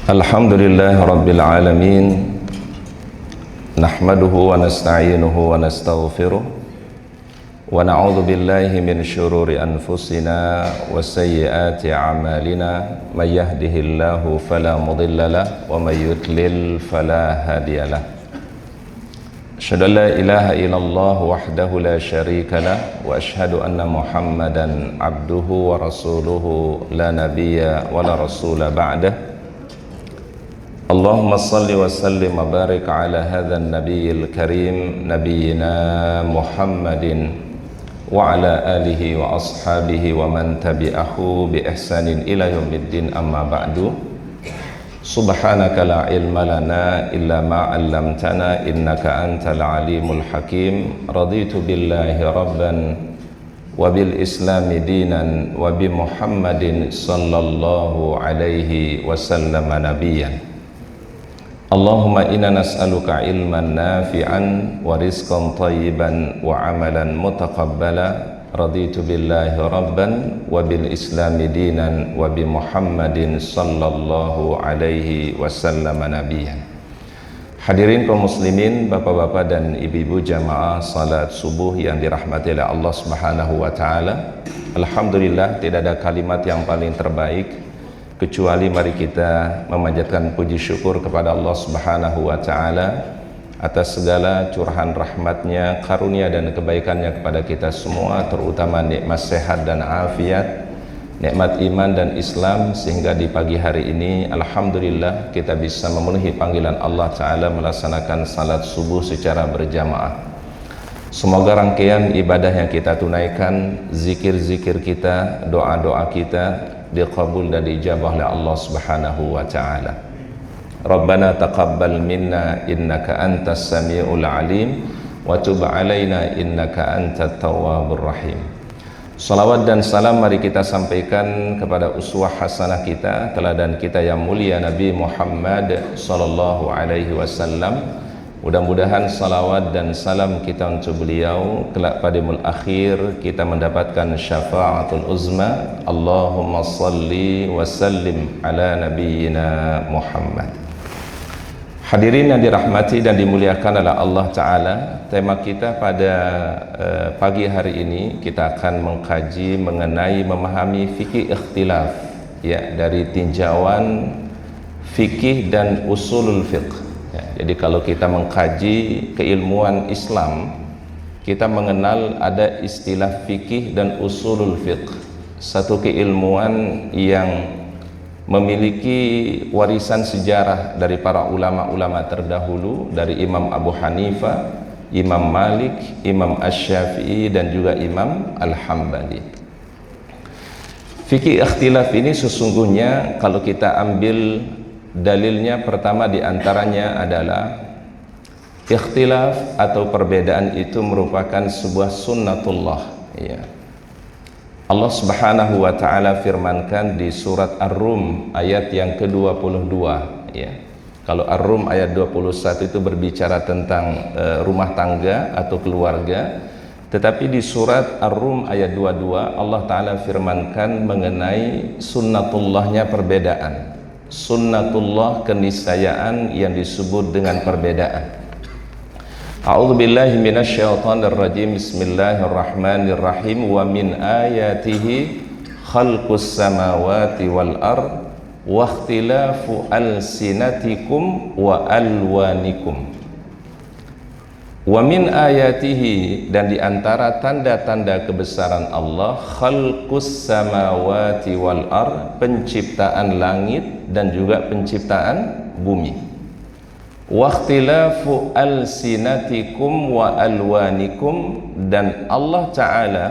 Alhamdulillah Rabbil Alamin. Nahmaduhu wa nasta'inuhu wa nastaghfiruh wa na'udhu billahi min syururi anfusina wa sayyiati a'malina. Man yahdihillahu fala mudhillalah wa man yudlil fala hadiyalah. Asyhadu an la ilaha illallah wahdahu la syarikalah wa asyhadu anna Muhammadan abduhu wa rasuluhu la nabiyya wa la rasula ba'dah. Allahumma salli wa sallim wa barik ala hadhan nabiyil karim nabiyyina Muhammadin wa ala alihi wa ashabihi wa man tabi'ahu bi ihsanin ila yaumiddin, amma ba'du. Subhanaka la ilma lana illa ma 'allamtana innaka antal alimul hakim. Raditu billahi rabban wa bil islami dinan wa bi Muhammadin sallallahu alaihi wasallam nabiyyan. Allahumma inna nas'aluka ilman nafi'an wa rizqan tayyiban wa amalan mutaqabbala. Raditu billahi rabban wa bil islami dinan wa bi Muhammadin sallallahu alaihi wasallam nabiyyan. Hadirin kaum muslimin, bapak-bapak dan ibu-ibu jamaah salat subuh yang dirahmati oleh Allah Subhanahu wa taala. Alhamdulillah, tidak ada kalimat yang paling terbaik kecuali mari kita memanjatkan puji syukur kepada Allah Subhanahu wa taala atas segala curahan rahmatnya, karunia dan kebaikannya kepada kita semua, terutama nikmat sehat dan afiat, nikmat iman dan Islam, sehingga di pagi hari ini alhamdulillah kita bisa memenuhi panggilan Allah taala melaksanakan salat subuh secara berjamaah. Semoga rangkaian ibadah yang kita tunaikan, zikir-zikir kita, doa-doa kita diqabul dan diijabah oleh Allah Subhanahu wa taala. Rabbana taqabbal minna innaka antas samiul alim wa tub alaina innaka antat tawwabur rahim. Salawat dan salam mari kita sampaikan kepada uswah hasanah kita, teladan kita yang mulia, Nabi Muhammad sallallahu alaihi wasallam. Mudah-mudahan salawat dan salam kita untuk beliau kelak pada yaumul akhir kita mendapatkan syafaatul uzma. Allahumma salli wa sallim ala nabiyyina Muhammad. Hadirin yang dirahmati dan dimuliakan oleh Allah taala, tema kita pada pagi hari ini kita akan mengkaji mengenai memahami fikih ikhtilaf, ya, dari tinjauan fikih dan usulul fiqh. Jadi kalau kita mengkaji keilmuan Islam, kita mengenal ada istilah fikih dan usulul fiqh, satu keilmuan yang memiliki warisan sejarah dari para ulama-ulama terdahulu, dari Imam Abu Hanifah, Imam Malik, Imam Asy-Syafi'i dan juga Imam Al-Hambali. Fikih ikhtilaf ini sesungguhnya kalau kita ambil dalilnya, pertama diantaranya adalah ikhtilaf atau perbedaan itu merupakan sebuah sunnatullah, ya. Allah Subhanahu wa taala firmankan di surat Ar-Rum ayat yang ke-22, ya. Kalau Ar-Rum ayat 21 itu berbicara tentang rumah tangga atau keluarga, tetapi di surat Ar-Rum ayat 22 Allah taala firmankan mengenai sunnatullahnya perbedaan. Sunnatullah, keniscayaan yang disebut dengan perbedaan. A'udzubillahi minasyaitonir rajim. Bismillahirrahmanirrahim. Wa min ayatihi khalqus samawati wal ard wa ikhtilafu alsinatikum wa alwanikum. Wa min ayatihi, dan diantara tanda-tanda kebesaran Allah, khalqus samawati wal ard, penciptaan langit dan juga penciptaan bumi. Wa ikhtilafu alsinatikum wa alwanikum, dan Allah Ta'ala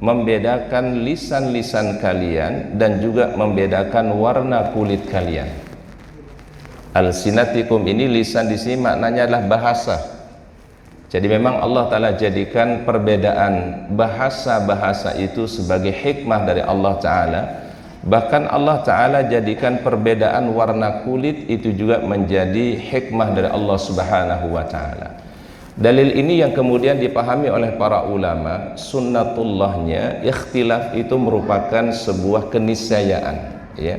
membedakan lisan-lisan kalian dan juga membedakan warna kulit kalian. Alsinatikum ini lisan di sini maknanya adalah bahasa. Jadi memang Allah Ta'ala jadikan perbedaan bahasa-bahasa itu sebagai hikmah dari Allah Ta'ala. Bahkan Allah Ta'ala jadikan perbedaan warna kulit itu juga menjadi hikmah dari Allah Subhanahu wa Ta'ala. Dalil ini yang kemudian dipahami oleh para ulama, sunnatullahnya ikhtilaf itu merupakan sebuah keniscayaan, ya.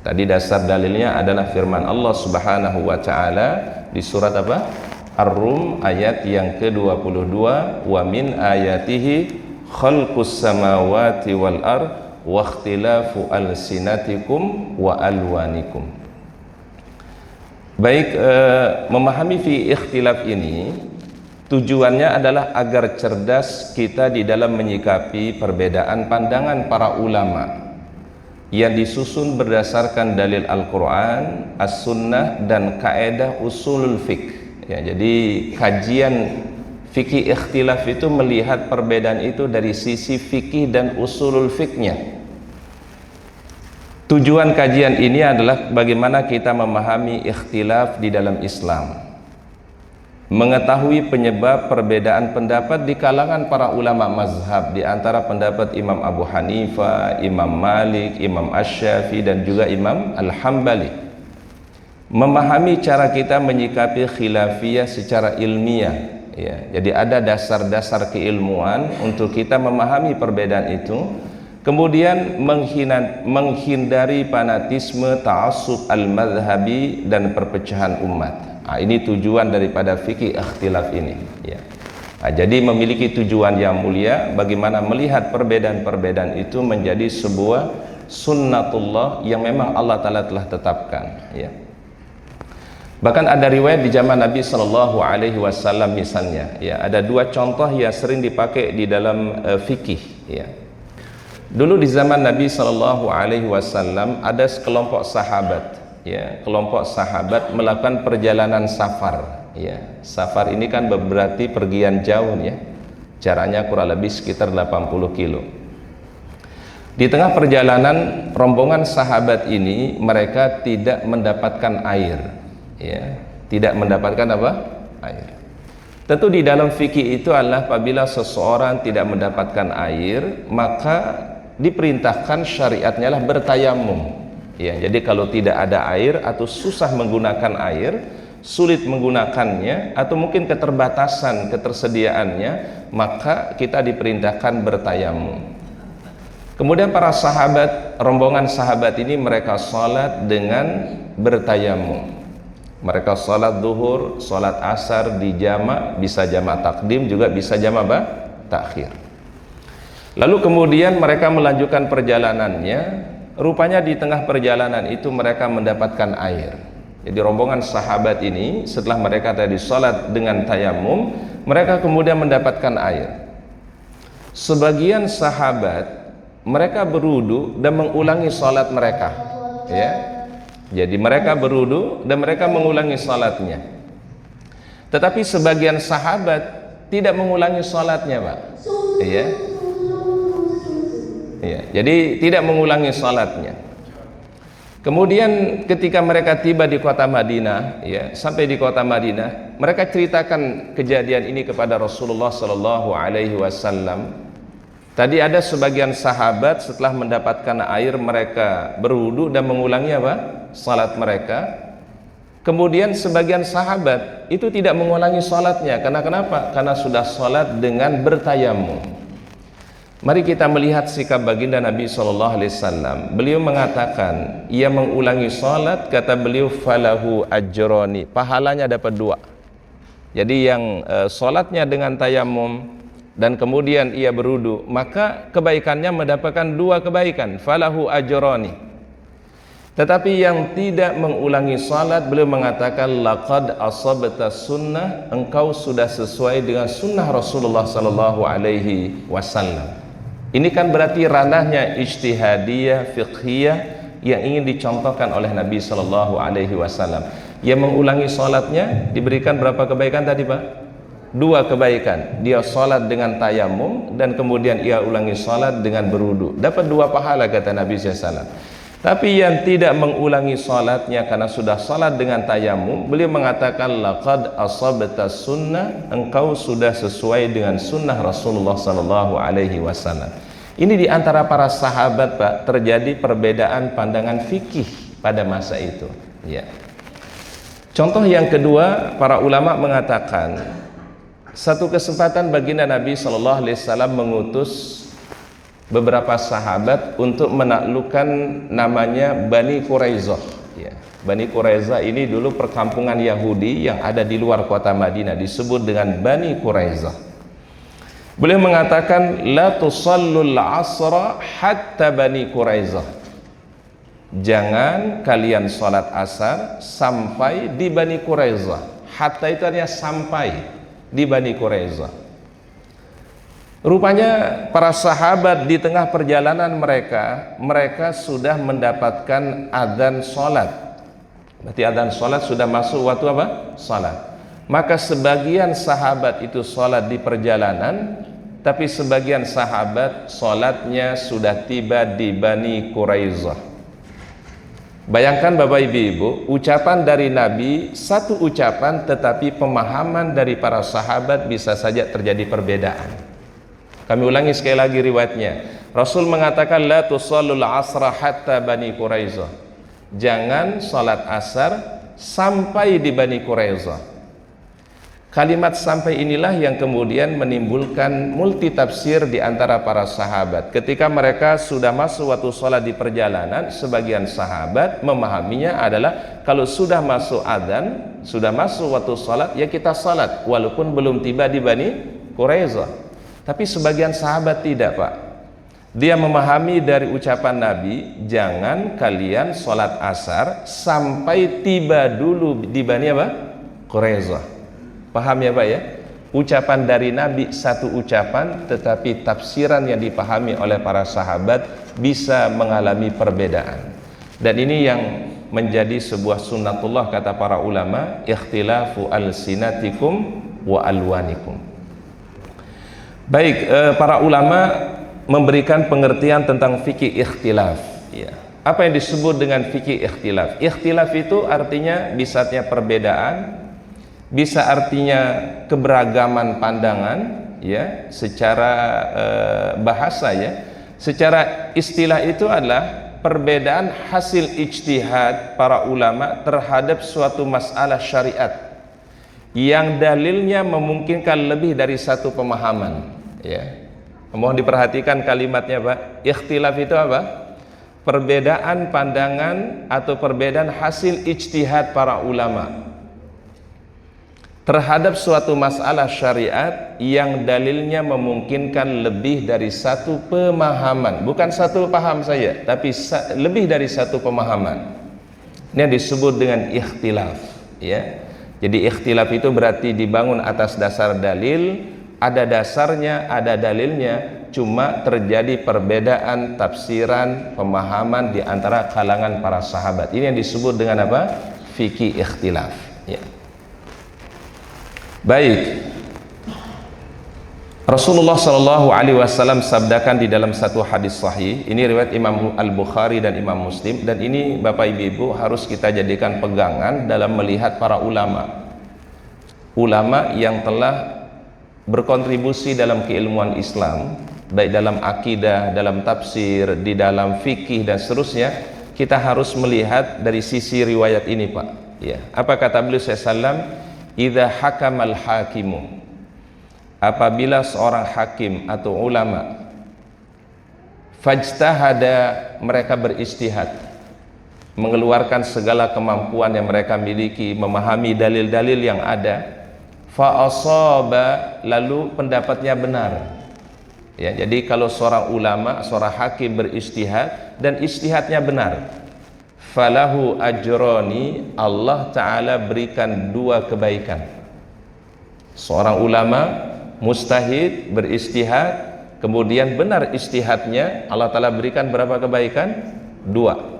Tadi dasar dalilnya adalah firman Allah Subhanahu wa taala di surat apa? Ar-Rum ayat yang ke-22, wa min ayatihi khalqus samawati wal ard wa ikhtilafu alsinatikum wa alwanikum. Baik, memahami fi ikhtilaf ini tujuannya adalah agar cerdas kita di dalam menyikapi perbedaan pandangan para ulama yang disusun berdasarkan dalil Al-Quran, As-Sunnah, dan kaedah usulul fiqh. Ya, jadi kajian fikih ikhtilaf itu melihat perbedaan itu dari sisi fikih dan usulul fiqhnya. Tujuan kajian ini adalah bagaimana kita memahami ikhtilaf di dalam Islam, mengetahui penyebab perbedaan pendapat di kalangan para ulama mazhab, di antara pendapat Imam Abu Hanifah, Imam Malik, Imam Asy-Syafi'i, dan juga Imam Al-Hambali. Memahami cara kita menyikapi khilafiyah secara ilmiah, ya. Jadi ada dasar-dasar keilmuan untuk kita memahami perbedaan itu. Kemudian menghindari fanatisme, ta'assub al-madhhabi, dan perpecahan umat. Nah, ini tujuan daripada fikih ikhtilaf ini, ya. Nah, jadi memiliki tujuan yang mulia, bagaimana melihat perbedaan-perbedaan itu menjadi sebuah sunnatullah yang memang Allah Ta'ala telah tetapkan, ya. Bahkan ada riwayat di zaman Nabi Shallallahu Alaihi Wasallam misalnya, ya, ada dua contoh yang sering dipakai di dalam fikih, ya. Dulu di zaman Nabi Shallallahu Alaihi Wasallam ada sekelompok sahabat, ya, kelompok sahabat melakukan perjalanan safar, ya. Safar ini kan berarti pergian jauh, ya, jaraknya kurang lebih sekitar 80 kilo. Di tengah perjalanan rombongan sahabat ini mereka tidak mendapatkan air, ya, tidak mendapatkan apa? Air. Tentu di dalam fikih itu adalah apabila seseorang tidak mendapatkan air, maka diperintahkan syariatnya lah bertayamum, ya. Jadi kalau tidak ada air atau susah menggunakan air, sulit menggunakannya, atau mungkin ketersediaannya, maka kita diperintahkan bertayamum. Kemudian para sahabat, rombongan sahabat ini mereka sholat dengan bertayamum. Mereka sholat duhur, sholat asar di jama', bisa jama' takdim, juga bisa jama' takhir. Lalu kemudian mereka melanjutkan perjalanannya. Rupanya di tengah perjalanan itu mereka mendapatkan air. Jadi rombongan sahabat ini setelah mereka tadi sholat dengan tayamum, mereka kemudian mendapatkan air. Sebagian sahabat mereka berwudu dan mengulangi sholat mereka, ya. Jadi mereka berwudu dan mereka mengulangi sholatnya. Tetapi sebagian sahabat tidak mengulangi sholatnya, Pak, ya. Ya, jadi tidak mengulangi salatnya. Kemudian ketika mereka tiba di kota Madinah, ya, sampai di kota Madinah, mereka ceritakan kejadian ini kepada Rasulullah Sallallahu Alaihi Wasallam. Tadi ada sebagian sahabat setelah mendapatkan air mereka berwudu dan mengulangi apa? Salat mereka. Kemudian sebagian sahabat itu tidak mengulangi salatnya. Karena kenapa? Karena sudah salat dengan bertayamum. Mari kita melihat sikap baginda Nabi SAW. Beliau mengatakan, ia mengulangi salat, kata beliau, falahu ajroni, pahalanya dapat dua. Jadi yang salatnya dengan tayamum dan kemudian ia berwudu, maka kebaikannya mendapatkan dua kebaikan, falahu ajroni. Tetapi yang tidak mengulangi salat, beliau mengatakan, laqad asabta sunnah, engkau sudah sesuai dengan sunnah Rasulullah SAW. Ini kan berarti ranahnya ijtihadiyah, fiqhiyah yang ingin dicontohkan oleh Nabi Sallallahu Alaihi Wasallam. Yang mengulangi sholatnya diberikan berapa kebaikan tadi, Pak? Dua kebaikan. Dia sholat dengan tayamum dan kemudian ia ulangi sholat dengan berwudu. Dapat dua pahala kata Nabi SAW. Tapi yang tidak mengulangi sholatnya karena sudah sholat dengan tayamum, beliau mengatakan laqad asabta sunnah, engkau sudah sesuai dengan sunnah Rasulullah Sallallahu Alaihi Wasallam. Ini di antara para sahabat, Pak, terjadi perbedaan pandangan fikih pada masa itu, ya. Contoh yang kedua, para ulama mengatakan satu kesempatan baginda Nabi Sallallahu Alaihi Wasallam mengutus beberapa sahabat untuk menaklukkan namanya Bani Quraizah. Ya. Bani Quraizah ini dulu perkampungan Yahudi yang ada di luar kota Madinah, disebut dengan Bani Quraizah. Beliau mengatakan, la tusallul asra hatta Bani Quraizah. Jangan kalian sholat asar sampai di Bani Quraizah. Hatta itu artinya sampai di Bani Quraizah. Rupanya para sahabat di tengah perjalanan mereka sudah mendapatkan adzan sholat. Berarti adzan sholat sudah masuk waktu apa? Sholat. Maka sebagian sahabat itu sholat di perjalanan, tapi sebagian sahabat sholatnya sudah tiba di Bani Quraizah. Bayangkan Bapak Ibu, ucapan dari Nabi satu ucapan, tetapi pemahaman dari para sahabat bisa saja terjadi perbedaan. Kami ulangi sekali lagi riwayatnya. Rasul mengatakan, la tusallul asra hatta Bani Quraizah. Jangan salat asar sampai di Bani Quraizah. Kalimat sampai inilah yang kemudian menimbulkan multi tafsir di antara para sahabat. Ketika mereka sudah masuk waktu sholat di perjalanan, sebagian sahabat memahaminya adalah kalau sudah masuk adzan, sudah masuk waktu sholat, ya kita sholat walaupun belum tiba di Bani Quraizah. Tapi sebagian sahabat tidak, Pak. Dia memahami dari ucapan Nabi, jangan kalian sholat asar sampai tiba dulu di Bani apa? Quraizah. Paham ya Pak ya? Ucapan dari Nabi satu ucapan, tetapi tafsiran yang dipahami oleh para sahabat bisa mengalami perbedaan. Dan ini yang menjadi sebuah sunnatullah kata para ulama, ikhtilafu alsinatikum wa alwanikum. Baik, para ulama memberikan pengertian tentang fikih ikhtilaf. Ya. Apa yang disebut dengan fikih ikhtilaf? Ikhtilaf itu artinya bisanya perbedaan, bisa artinya keberagaman pandangan, ya, secara bahasa ya. Secara istilah itu adalah perbedaan hasil ijtihad para ulama terhadap suatu masalah syariat yang dalilnya memungkinkan lebih dari satu pemahaman, ya. Mohon diperhatikan kalimatnya Pak. Ikhtilaf itu apa? Perbedaan pandangan atau perbedaan hasil ijtihad para ulama terhadap suatu masalah syariat yang dalilnya memungkinkan lebih dari satu pemahaman. Bukan satu paham saja, tapi lebih dari satu pemahaman. Ini yang disebut dengan ikhtilaf, ya. Jadi ikhtilaf itu berarti dibangun atas dasar dalil, ada dasarnya, ada dalilnya, cuma terjadi perbedaan tafsiran, pemahaman di antara kalangan para sahabat. Ini yang disebut dengan apa? Fikih ikhtilaf, ya. Baik, Rasulullah Shallallahu Alaihi Wasallam sabdakan di dalam satu hadis sahih. Ini riwayat Imam Al-Bukhari dan Imam Muslim, dan ini Bapak Ibu harus kita jadikan pegangan dalam melihat para ulama yang telah berkontribusi dalam keilmuan Islam, baik dalam akidah, dalam tafsir, di dalam fikih dan seterusnya. Kita harus melihat dari sisi riwayat ini, Pak. Ya, apa kata beliau SAW? Idza hakamal hakimu, apabila seorang hakim atau ulama fajtahada, mereka beristihad, mengeluarkan segala kemampuan yang mereka miliki, memahami dalil-dalil yang ada, fa asaba, lalu pendapatnya benar, ya. Jadi kalau seorang ulama, seorang hakim beristihad dan istihadnya benar, falahu ajroni, Allah Ta'ala berikan dua kebaikan. Seorang ulama mustahid beristihad, kemudian benar istihadnya, Allah Ta'ala berikan berapa kebaikan? Dua.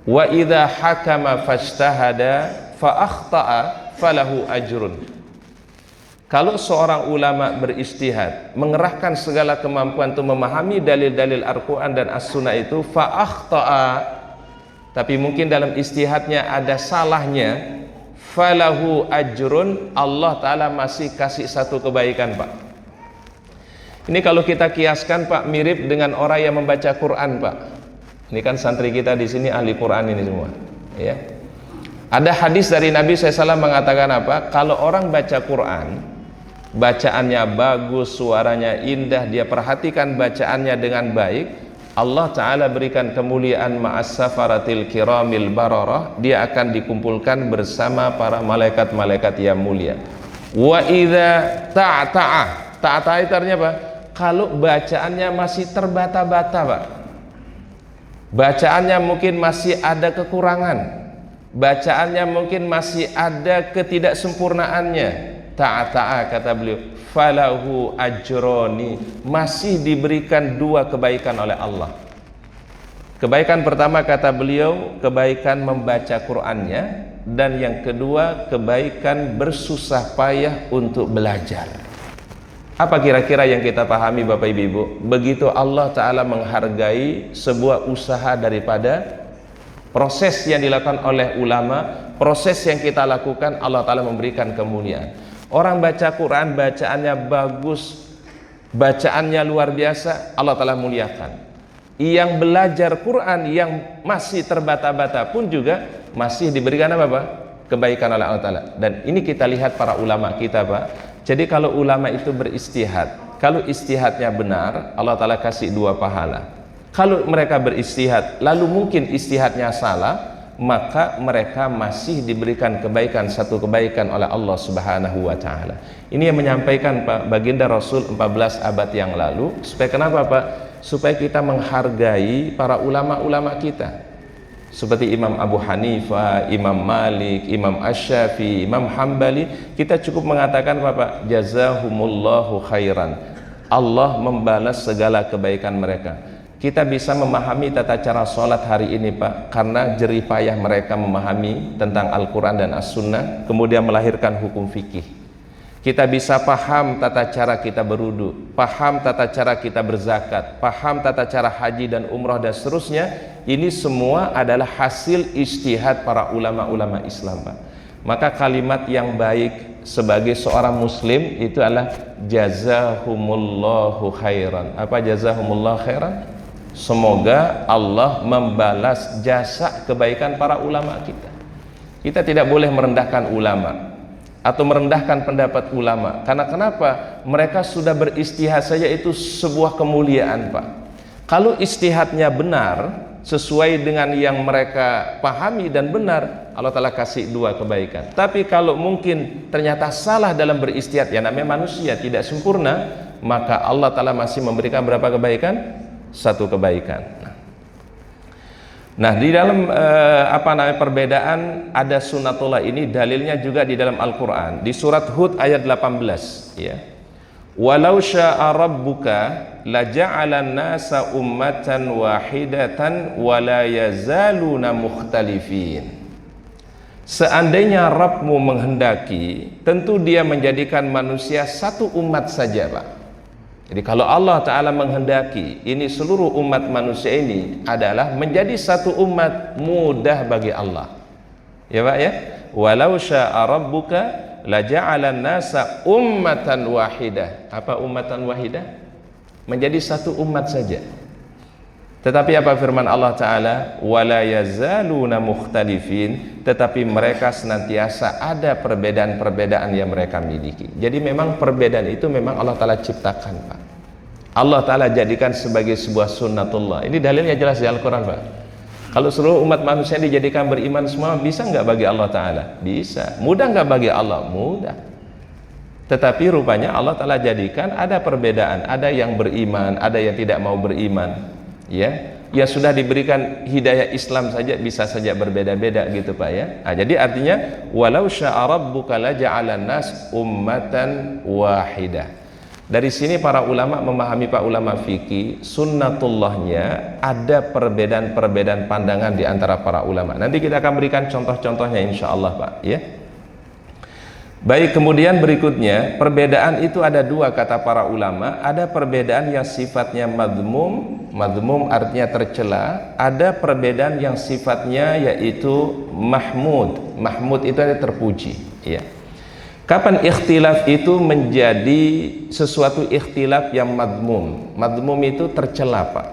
Wa idha hakama fajtahada fa akhta'a falahu ajrun. Kalau seorang ulama beristihad, mengerahkan segala kemampuan untuk memahami dalil-dalil Al-Quran dan As-Sunnah itu, fa akhta'a, tapi mungkin dalam istihadnya ada salahnya, falahu ajrun, Allah Ta'ala masih kasih satu kebaikan, Pak. Ini kalau kita kiaskan, Pak, mirip dengan orang yang membaca Quran, Pak. Ini kan santri kita di sini ahli Quran ini semua, ya. Ada hadis dari Nabi SAW mengatakan apa? Kalau orang baca Quran, bacaannya bagus, suaranya indah, dia perhatikan bacaannya dengan baik, Allah Ta'ala berikan kemuliaan ma'as safaratil kiramil bararah, dia akan dikumpulkan bersama para malaikat-malaikat yang mulia. Wa idza ta'ata'a itu artinya apa? Kalau bacaannya masih terbata-bata, Pak, bacaannya mungkin masih ada kekurangan, bacaannya mungkin masih ada ketidaksempurnaannya, ta'ata'a kata beliau, falahu ajroni, masih diberikan dua kebaikan oleh Allah. Kebaikan pertama kata beliau, kebaikan membaca Qur'annya, dan yang kedua kebaikan bersusah payah untuk belajar. Apa kira-kira yang kita pahami Bapak Ibu? Begitu Allah Ta'ala menghargai sebuah usaha daripada proses yang dilakukan oleh ulama, proses yang kita lakukan, Allah Ta'ala memberikan kemuliaan. Orang baca Quran, bacaannya bagus, bacaannya luar biasa, Allah Ta'ala muliakan. Yang belajar Quran yang masih terbata-bata pun juga masih diberikan apa, Pak? Kebaikan oleh Allah Ta'ala. Dan ini kita lihat para ulama kita, Pak. Jadi kalau ulama itu beristihad, kalau istihadnya benar, Allah Ta'ala kasih dua pahala. Kalau mereka beristihad lalu mungkin istihadnya salah, maka mereka masih diberikan kebaikan, satu kebaikan oleh Allah Subhanahu wa Ta'ala. Ini yang menyampaikan Pak baginda Rasul 14 abad yang lalu. Supaya kenapa, Pak? Supaya kita menghargai para ulama-ulama kita, seperti Imam Abu Hanifah, Imam Malik, Imam Asy-Syafi'i, Imam Hambali. Kita cukup mengatakan Bapak, jazahumullahu khairan, Allah membalas segala kebaikan mereka. Kita bisa memahami tata cara sholat hari ini, Pak, karena jerih payah mereka memahami tentang Al-Quran dan As-Sunnah, kemudian melahirkan hukum fikih. Kita bisa paham tata cara kita berudu, paham tata cara kita berzakat, paham tata cara haji dan umrah dan seterusnya. Ini semua adalah hasil ijtihad para ulama-ulama Islam, Pak. Maka kalimat yang baik sebagai seorang muslim itu adalah jazahumullahu khairan. Apa jazahumullahu khairan? Semoga Allah membalas jasa kebaikan para ulama kita. Kita tidak boleh merendahkan ulama atau merendahkan pendapat ulama. Karena kenapa? Mereka sudah beristihad saja itu sebuah kemuliaan, Pak. Kalau istihadnya benar, sesuai dengan yang mereka pahami dan benar, Allah Ta'ala kasih dua kebaikan. Tapi kalau mungkin ternyata salah dalam beristihad, ya namanya manusia tidak sempurna, maka Allah Ta'ala masih memberikan berapa kebaikan? Satu kebaikan. Nah, di dalam perbedaan ada sunnatullah ini dalilnya juga di dalam Al-Quran di surat Hud ayat 18, ya. Walau syaa rabbuka laja'alan nasa ummatan wahidatan wa la yazaluna mukhtalifin. Seandainya Rabbmu menghendaki, tentu dia menjadikan manusia satu umat saja, Pak. Jadi kalau Allah Ta'ala menghendaki, ini seluruh umat manusia ini adalah menjadi satu umat, mudah bagi Allah. Ya Pak ya? Walau syaa rabbuka laja'alan nasa ummatan wahidah. Apa ummatan wahidah? Menjadi satu umat saja. Tetapi apa firman Allah Ta'ala? Wala yazaluna mukhtalifin. Tetapi mereka senantiasa ada perbedaan-perbedaan yang mereka miliki. Jadi memang perbedaan itu memang Allah Ta'ala ciptakan, Pak. Allah Ta'ala jadikan sebagai sebuah sunnatullah. Ini dalilnya jelas di Al-Quran, Pak. Kalau seluruh umat manusia dijadikan beriman semua, bisa nggak bagi Allah Ta'ala? Bisa. Mudah nggak bagi Allah? Mudah. Tetapi rupanya Allah Ta'ala jadikan ada perbedaan. Ada yang beriman, ada yang tidak mau beriman. Ya, yang sudah diberikan hidayah Islam saja bisa saja berbeda-beda gitu, Pak ya. Nah, jadi artinya walau syaa rabbuka laja'alan nas ummatan wahidah. Dari sini para ulama memahami, Pak, ulama fikih, sunnatullahnya ada perbedaan-perbedaan pandangan di antara para ulama. Nanti kita akan berikan contoh-contohnya insyaallah, Pak ya. Baik, kemudian berikutnya, perbedaan itu ada dua kata para ulama. Ada perbedaan yang sifatnya madmum, madmum artinya tercela. Ada perbedaan yang sifatnya yaitu mahmud, mahmud itu ada terpuji, ya. Kapan ikhtilaf itu menjadi sesuatu ikhtilaf yang madmum? Madmum itu tercela, Pak.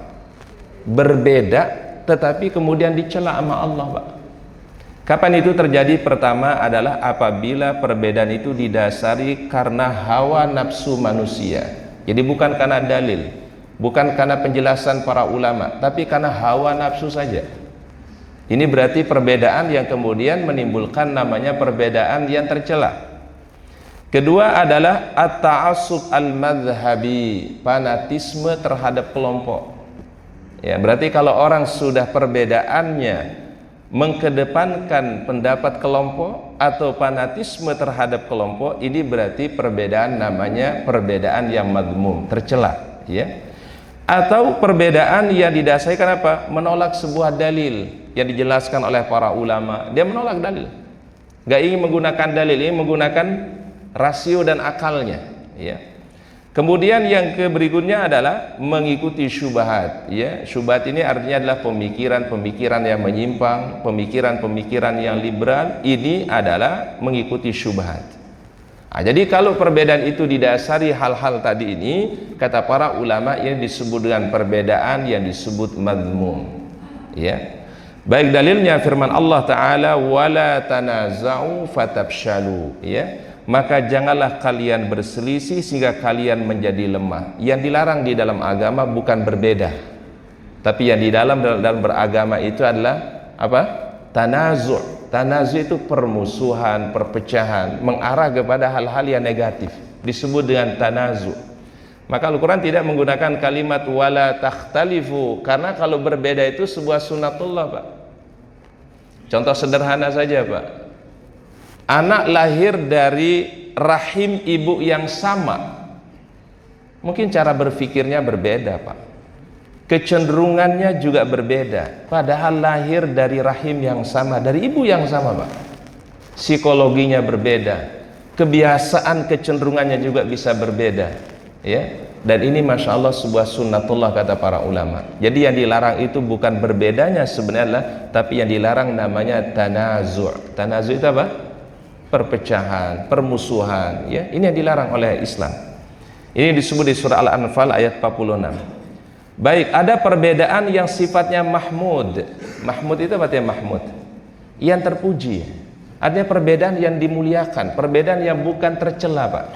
Berbeda tetapi kemudian dicela sama Allah, Pak. Kapan itu terjadi? Pertama adalah apabila perbedaan itu didasari karena hawa nafsu manusia. Jadi bukan karena dalil, bukan karena penjelasan para ulama, tapi karena hawa nafsu saja. Ini berarti perbedaan yang kemudian menimbulkan namanya perbedaan yang tercela. Kedua adalah at-ta'assub al-madhhabi, fanatisme terhadap kelompok. Ya, berarti kalau orang sudah perbedaannya mengkedepankan pendapat kelompok atau fanatisme terhadap kelompok, ini berarti perbedaan namanya perbedaan yang madmum, tercela, ya. Atau perbedaan yang didasari kenapa? Menolak sebuah dalil yang dijelaskan oleh para ulama. Dia menolak dalil, gak ingin menggunakan dalil, ingin menggunakan rasio dan akalnya, ya. Kemudian yang berikutnya adalah mengikuti syubhat, ya. Syubhat ini artinya adalah pemikiran-pemikiran yang menyimpang, pemikiran-pemikiran yang liberal. Ini adalah mengikuti syubhat. Nah, jadi kalau perbedaan itu didasari hal-hal tadi ini, kata para ulama, ini disebut dengan perbedaan yang disebut madmum, ya. Baik dalilnya firman Allah Ta'ala, wala tanaza'u fatabshalu, ya. Maka janganlah kalian berselisih sehingga kalian menjadi lemah. Yang dilarang di dalam agama bukan berbeda, tapi yang di dalam beragama itu adalah apa? Tanazu'. Tanazu' itu permusuhan, perpecahan, mengarah kepada hal-hal yang negatif, disebut dengan tanazu'. Maka Al-Quran tidak menggunakan kalimat wala takhtalifu, karena kalau berbeda itu sebuah sunatullah, Pak. Contoh sederhana saja, Pak. Anak lahir dari rahim ibu yang sama, mungkin cara berpikirnya berbeda, Pak. Kecenderungannya juga berbeda, padahal lahir dari rahim yang sama, dari ibu yang sama, Pak. Psikologinya berbeda, kebiasaan kecenderungannya juga bisa berbeda, ya. Dan ini Masya Allah sebuah sunnatullah, kata para ulama. Jadi yang dilarang itu bukan berbedanya sebenarnya, tapi yang dilarang namanya tanazu'. Tanazu' itu apa? Perpecahan, permusuhan, ya. Ini yang dilarang oleh Islam. Ini disebut di surah Al-Anfal ayat 46. Baik, ada perbedaan yang sifatnya mahmud. Mahmud itu apa artinya mahmud? Yang terpuji. Artinya perbedaan yang dimuliakan, perbedaan yang bukan tercela, Pak.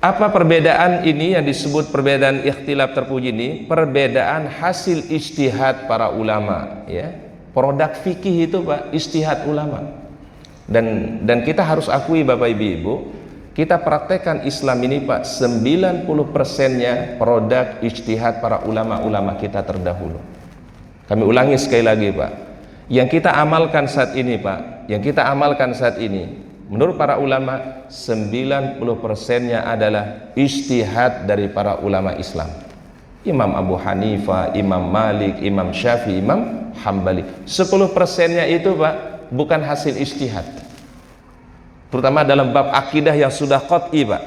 Apa perbedaan ini yang disebut perbedaan ikhtilaf terpuji ini? Perbedaan hasil ijtihad para ulama, ya. Produk fikih itu, Pak, ijtihad ulama. Dan kita harus akui, Bapak Ibu, kita praktekkan Islam ini, Pak, 90%-nya produk ijtihad para ulama-ulama kita terdahulu. Kami ulangi sekali lagi, Pak. Yang kita amalkan saat ini, Pak, yang kita amalkan saat ini, menurut para ulama 90%-nya adalah ijtihad dari para ulama Islam. Imam Abu Hanifah, Imam Malik, Imam Syafi'i, Imam Hambali. 10%-nya itu, Pak, bukan hasil ijtihad, terutama dalam bab akidah yang sudah qat'i, Pak,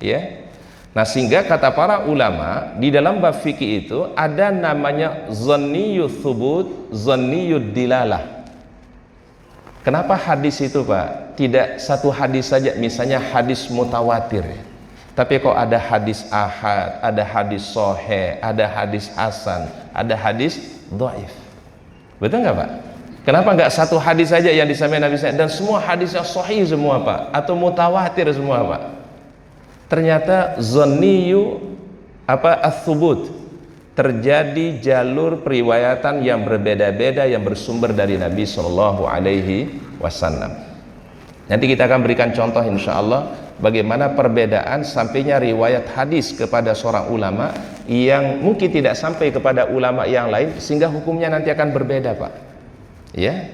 ya. Nah, sehingga kata para ulama di dalam bab fikih itu ada namanya zanniyut thubut, zanniyud dilalah. Kenapa hadis itu, Pak, tidak satu hadis saja, misalnya hadis mutawatir, ya. Tapi kok ada hadis ahad, ada hadis sahih, ada hadis hasan, ada hadis dhaif. Betul nggak, Pak? Kenapa nggak satu hadis saja yang disampaikan Nabi SAW dan semua hadisnya sahih semua, Pak, atau mutawatir semua, Pak? Ternyata zanniyu ats-tsubut, terjadi jalur periwayatan yang berbeda-beda yang bersumber dari Nabi Shallallahu Alaihi Wasallam. Nanti kita akan berikan contoh insya Allah bagaimana perbedaan sampainya riwayat hadis kepada seorang ulama yang mungkin tidak sampai kepada ulama yang lain, sehingga hukumnya nanti akan berbeda, Pak. Ya.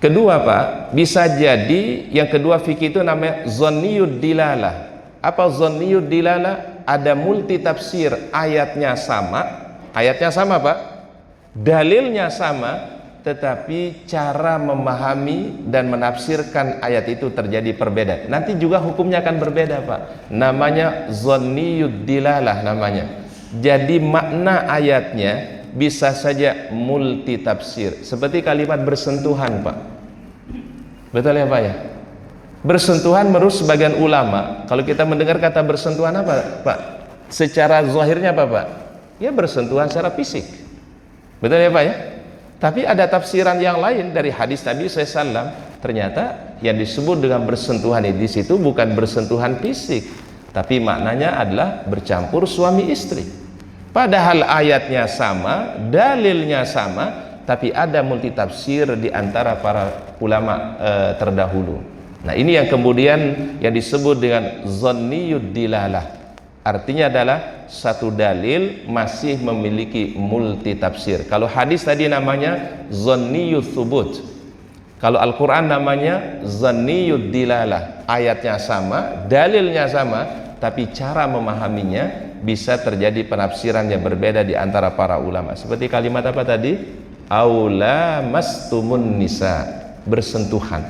Kedua, Pak, bisa jadi yang kedua fikih itu namanya zanniyud dilalah. Apa zanniyud dilalah? Ada multi tafsir, ayatnya sama, Pak, dalilnya sama, tetapi cara memahami dan menafsirkan ayat itu terjadi perbedaan. Nanti juga hukumnya akan berbeda, Pak. Namanya zanniyud dilalah namanya. Jadi makna ayatnya bisa saja multi tafsir, seperti kalimat bersentuhan, Pak. Betul ya, Pak, ya? Bersentuhan menurut sebagian ulama, kalau kita mendengar kata bersentuhan apa, Pak? Secara zahirnya apa, Pak? Ya bersentuhan secara fisik. Betul ya, Pak, ya? Tapi ada tafsiran yang lain dari hadis Nabi SAW. Ternyata yang disebut dengan bersentuhan di situ bukan bersentuhan fisik, tapi maknanya adalah bercampur suami istri. Padahal ayatnya sama, dalilnya sama, tapi ada multitafsir di antara para ulama terdahulu. Nah, ini yang kemudian yang disebut dengan zanniyud dilalah. Artinya adalah satu dalil masih memiliki multitafsir. Kalau hadis tadi namanya zanniyut thubut, kalau Al-Quran namanya zanniyud dilalah. Ayatnya sama, dalilnya sama, tapi cara memahaminya bisa terjadi penafsiran yang berbeda di antara para ulama. Seperti kalimat apa tadi? Aula mastumun nisa, bersentuhan.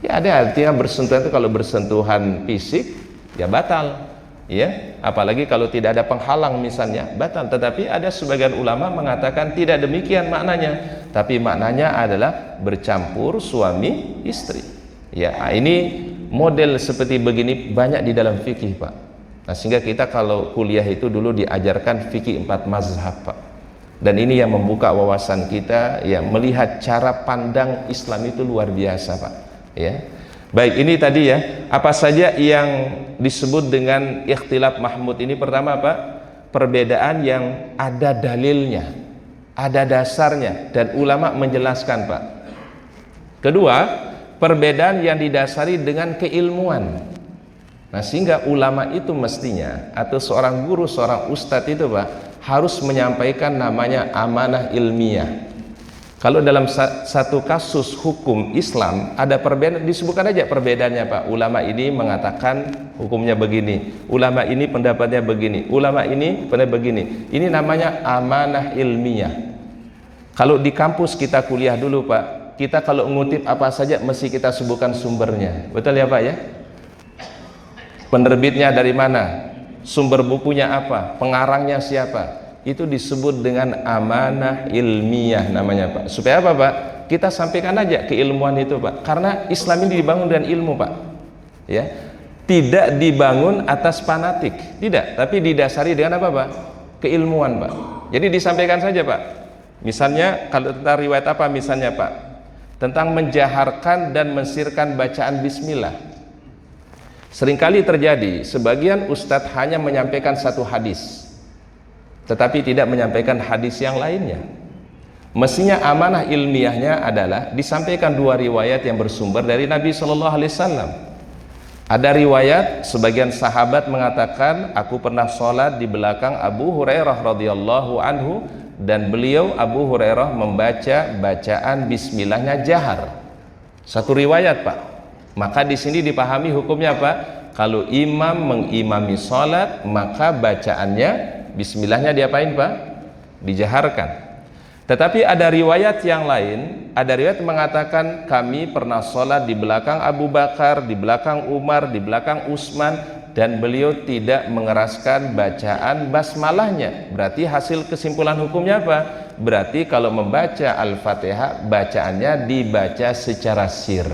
Ya, ada artinya bersentuhan itu kalau bersentuhan fisik ya batal. Ya, apalagi kalau tidak ada penghalang misalnya, batal. Tetapi ada sebagian ulama mengatakan tidak demikian maknanya, tapi maknanya adalah bercampur suami istri. Ya, ini model seperti begini banyak di dalam fikih, Pak. Nah, sehingga kita kalau kuliah itu dulu diajarkan fikih 4 mazhab, Pak. Dan ini yang membuka wawasan kita, ya, melihat cara pandang Islam itu luar biasa, Pak. Ya. Baik, ini tadi ya, apa saja yang disebut dengan ikhtilaf mahmud ini? Pertama, Pak, perbedaan yang ada dalilnya, ada dasarnya, dan ulama menjelaskan, Pak. Kedua, perbedaan yang didasari dengan keilmuan. Nah, sehingga ulama itu mestinya, atau seorang guru, seorang ustadz itu, Pak, harus menyampaikan namanya amanah ilmiah. Kalau dalam satu kasus hukum Islam ada perbedaan, disebutkan aja perbedaannya, Pak. Ulama ini mengatakan hukumnya begini, ulama ini pendapatnya begini, ulama ini pendapat begini. Ini namanya amanah ilmiah. Kalau di kampus kita kuliah dulu, Pak, kita kalau ngutip apa saja mesti kita sebutkan sumbernya. Betul ya, Pak ya? Penerbitnya dari mana? Sumber bukunya apa? Pengarangnya siapa? Itu disebut dengan amanah ilmiah namanya, Pak. Supaya apa, Pak? Kita sampaikan aja keilmuan itu, Pak. Karena Islam ini dibangun dengan ilmu, Pak. Ya. Tidak dibangun atas fanatik, tidak, tapi didasari dengan apa, Pak? Keilmuan, Pak. Jadi disampaikan saja, Pak. Misalnya kalau tentang riwayat apa misalnya, Pak? Tentang menjaharkan dan mensirkan bacaan bismillah. Seringkali terjadi sebagian ustadz hanya menyampaikan satu hadis, tetapi tidak menyampaikan hadis yang lainnya. Mestinya amanah ilmiahnya adalah disampaikan dua riwayat yang bersumber dari Nabi Shallallahu Alaihi Wasallam. Ada riwayat sebagian sahabat mengatakan, aku pernah sholat di belakang Abu Hurairah radhiyallahu anhu, dan beliau Abu Hurairah membaca bacaan bismillahnya jahar. Satu riwayat, Pak. Maka di sini dipahami hukumnya, Pak. Kalau imam mengimami sholat, maka bacaannya bismillahnya diapain, Pak? Dijaharkan. Tetapi ada riwayat yang lain, ada riwayat mengatakan kami pernah sholat di belakang Abu Bakar, di belakang Umar, di belakang Utsman, dan beliau tidak mengeraskan bacaan basmalahnya. Berarti hasil kesimpulan hukumnya apa? Berarti kalau membaca Al-Fatihah, bacaannya dibaca secara sir.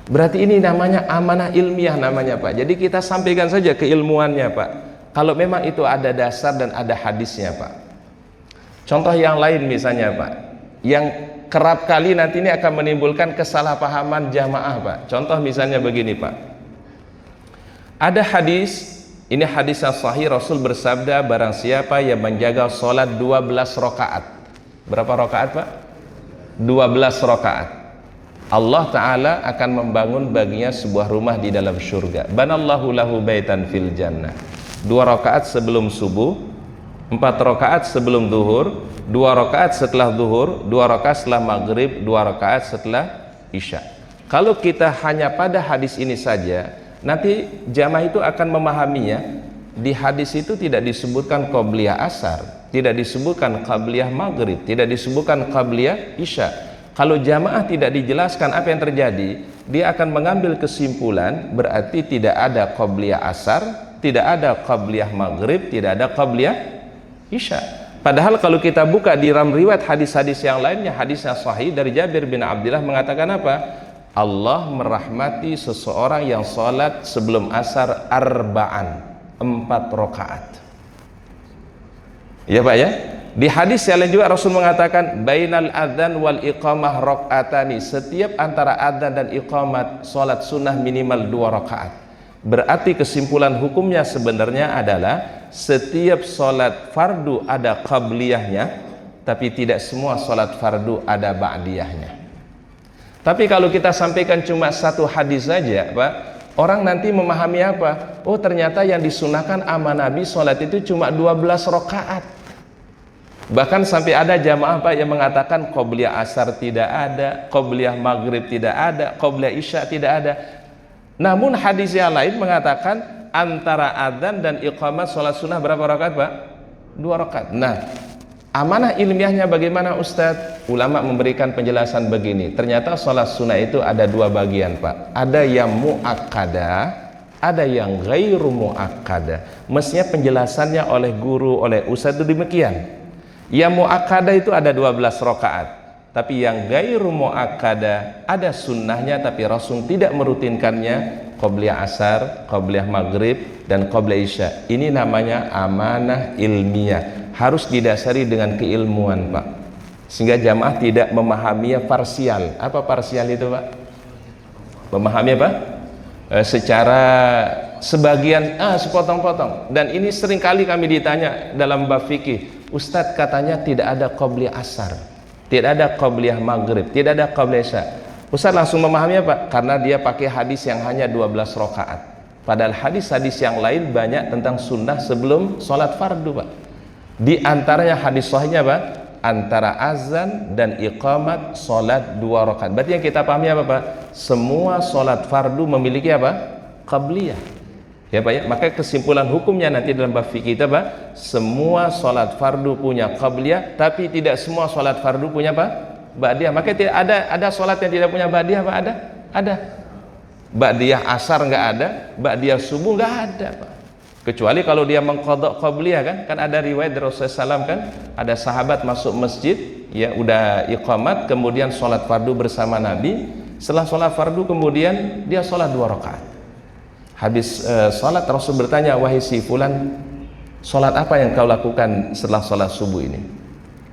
Berarti ini namanya amanah ilmiah namanya, Pak. Jadi kita sampaikan saja keilmuannya, Pak. Kalau memang itu ada dasar dan ada hadisnya, Pak. Contoh yang lain misalnya, Pak, yang kerap kali nanti ini akan menimbulkan kesalahpahaman jamaah, Pak. Contoh misalnya begini, Pak. Ada hadis, ini hadis yang sahih, Rasul bersabda, barang siapa yang menjaga sholat 12 rakaat. Berapa rakaat, Pak? 12 rakaat. Allah Ta'ala akan membangun baginya sebuah rumah di dalam syurga. Banallahu lahu baitan fil jannah. 2 rakaat sebelum subuh, 4 rakaat sebelum zuhur, 2 rakaat setelah zuhur, 2 rakaat setelah maghrib, 2 rakaat setelah isya. Kalau kita hanya pada hadis ini saja, nanti jamaah itu akan memahaminya. Di hadis itu tidak disebutkan qabliyah asar, tidak disebutkan qabliyah maghrib, tidak disebutkan qabliyah isya. Kalau jamaah tidak dijelaskan apa yang terjadi, dia akan mengambil kesimpulan berarti tidak ada qabliyah asar, tidak ada qabliyah maghrib, tidak ada qabliyah isya. Padahal kalau kita buka di dalam riwayat hadis-hadis yang lainnya, hadis yang sahih dari Jabir bin Abdullah mengatakan apa? Allah merahmati seseorang yang sholat sebelum asar arba'an, 4 rakaat. Ya, Pak ya? Di hadis yang lain juga Rasul mengatakan bainal adzan wal iqamah rakaatani, setiap antara adzan dan iqamat salat sunnah minimal 2 rakaat. Berarti kesimpulan hukumnya sebenarnya adalah setiap salat fardu ada qabliyahnya, tapi tidak semua salat fardu ada ba'diyahnya. Tapi kalau kita sampaikan cuma satu hadis saja, Pak, orang nanti memahami apa? Oh, ternyata yang disunahkan sama Nabi sholat itu cuma 12 rakaat. Bahkan sampai ada jamaah, Pak, yang mengatakan qobliyah asar tidak ada, qobliyah maghrib tidak ada, qobliyah isya tidak ada. Namun hadis yang lain mengatakan antara adzan dan iqamah sholat sunnah berapa rakaat, Pak? 2 rakaat. Nah, amanah ilmiahnya bagaimana, Ustadz? Ulama memberikan penjelasan begini, ternyata sholat sunnah itu ada 2 bagian, Pak. Ada yang mu'akkadah, ada yang ghairu mu'akkadah. Mestinya penjelasannya oleh guru, oleh ustadz itu demikian. Yang mu'akkadah itu ada 12 rakaat, tapi yang ghairu mu'akkadah ada sunnahnya tapi Rasul tidak merutinkannya, qobliyah asar, qobliyah maghrib, dan qobliyah isya. Ini namanya amanah ilmiah, harus didasari dengan keilmuan, Pak, sehingga jamaah tidak memahaminya parsial. Apa parsial itu, Pak? Memahami apa? Secara sebagian, sepotong-potong. Dan ini seringkali kami ditanya dalam bab fikih, Ustadz katanya tidak ada qobliyah asar, tidak ada qobliyah maghrib, tidak ada qobliyah isya. Ustadz langsung memahami apa? Karena dia pakai hadis yang hanya 12 rakaat. Padahal hadis-hadis yang lain banyak tentang sunnah sebelum sholat fardu, Pak. Di antaranya hadis sahihnya, Pak, antara azan dan iqamat sholat 2 rakaat. Berarti yang kita pahami apa, Pak? Semua sholat fardu memiliki apa? Qabliyah. Ya, Pak, ya. Maka kesimpulan hukumnya nanti dalam bab fikih kita, Pak, semua sholat fardu punya qabliyah, tapi tidak semua sholat fardu punya apa? Ba'diyah. Maka tidak ada sholat yang tidak punya ba'diyah, Pak? Ada. Ba'diyah asar nggak ada, ba'diyah subuh nggak ada, Pak. Kecuali kalau dia mengqadha qabliyah, kan ada riwayat dari Rasulullah SAW, kan ada sahabat masuk masjid, ya udah iqamat, kemudian sholat fardu bersama Nabi. Setelah sholat fardu kemudian dia sholat 2 rakaat. Habis sholat Rasul bertanya, wahai si fulan, sholat apa yang kau lakukan setelah sholat subuh ini?